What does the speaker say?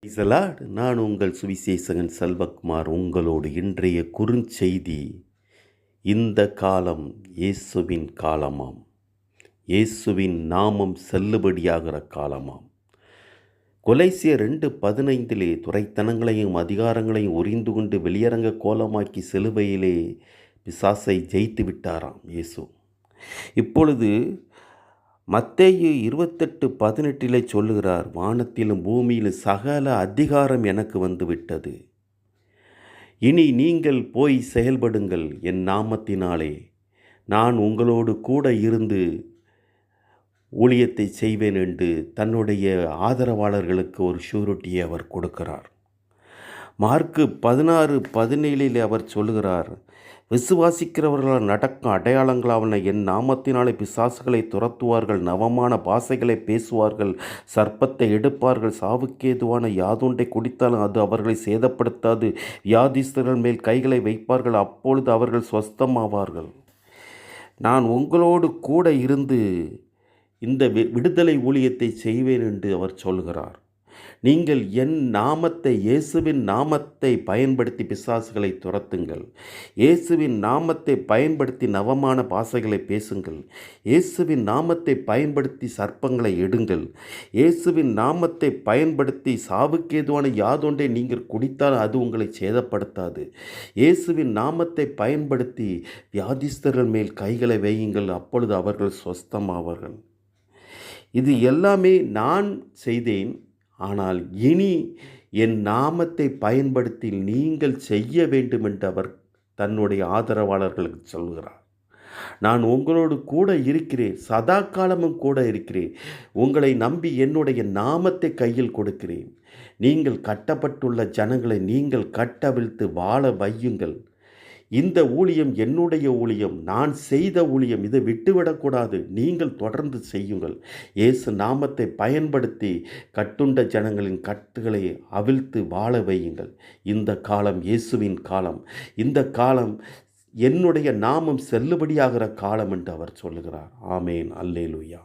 Praise the Lord. நான் உங்கள் சுவிசேஷகன் செல்வகுமார். உங்களோடு இன்றைய குறுஞ்செய்தி, இந்த காலம் இயேசுவின் காலமாம். இயேசுவின் நாமம் செல்லுபடியாகிற காலமாம். கொலைசியர் 2:15 துரைத்தனங்களையும் அதிகாரங்களையும் உரிந்து கொண்டு வெளியரங்க கோலமாக்கி சிலுவையிலே பிசாசை ஜெயித்து விட்டாராம் இயேசு. இப்பொழுது மத்தேயு 28:18 சொல்லுகிறார், வானத்திலும் பூமியிலும் சகல அதிகாரம் எனக்கு வந்துவிட்டது. இனி நீங்கள் போய் செயல்படுங்கள். என் நாமத்தினாலே நான் உங்களோடு கூட இருந்து ஊழியத்தை செய்வேன் என்று தன்னுடைய ஆதரவாளர்களுக்கு ஒரு ஷூரிட்டியை அவர் கொடுக்கிறார். மார்க்கு 16:17 அவர் சொல்லுகிறார், விசுவாசிக்கிறவர்களால் நடக்கும் அடையாளங்களாவன, என் நாமத்தினாலே பிசாசுகளை துரத்துவார்கள், நவமான பாஷைகளை பேசுவார்கள், சர்ப்பத்தை எடுப்பார்கள், சாவுக்கேதுவான யாதொன்றை குடித்தாலும் அது அவர்களை சேதப்படுத்தாது, வியாதிஸ்தர்கள் மேல் கைகளை வைப்பார்கள், அப்பொழுது அவர்கள் சொஸ்தமாவார்கள். நான் உங்களோடு கூட இருந்து இந்த விடுதலை ஊழியத்தை செய்வேன் என்று அவர் சொல்கிறார். நீங்கள் என் நாமத்தை, இயேசுவின் நாமத்தை பயன்படுத்தி பிசாசுகளை துரத்துங்கள். இயேசுவின் நாமத்தை பயன்படுத்தி நவமான பாஷைகளை பேசுங்கள். இயேசுவின் நாமத்தை பயன்படுத்தி சர்ப்பங்களை எடுங்கள். இயேசுவின் நாமத்தை பயன்படுத்தி சாவுக்கேதுவான யாதொன்றை நீங்கள் குடித்தால் அது உங்களை சேதப்படுத்தாது. இயேசுவின் நாமத்தை பயன்படுத்தி வியாதிஸ்தர்கள் மேல் கைகளை வையுங்கள், அப்பொழுது அவர்கள் சொஸ்தமாவார்கள். இது எல்லாமே நான் செய்தேன். ஆனால் இனி என் நாமத்தை பயன்படுத்தி நீங்கள் செய்ய வேண்டும் என்று அவர் தன்னுடைய ஆதரவாளர்களுக்கு சொல்கிறார். நான் உங்களோடு கூட இருக்கிறேன், சதா காலமும் கூட இருக்கிறேன். உங்களை நம்பி என்னுடைய நாமத்தை கையில் கொடுக்கிறேன். நீங்கள் கட்டப்பட்டுள்ள ஜனங்களை நீங்கள் கட்டவிழ்த்து வாழ வையுங்கள். இந்த ஊழியம் என்னுடைய ஊழியம், நான் செய்த ஊழியம். இதை விட்டுவிடக்கூடாது. நீங்கள் தொடர்ந்து செய்யுங்கள். இயேசு நாமத்தை பயன்படுத்தி கட்டுண்ட ஜனங்களின் கட்டுகளை அவிழ்த்து வாழ வையுங்கள். இந்த காலம் இயேசுவின் காலம். இந்த காலம் என்னுடைய நாமம் செல்லுபடியாகிற காலம் என்று அவர் சொல்லுகிறார். ஆமேன். அல்லேலூயா.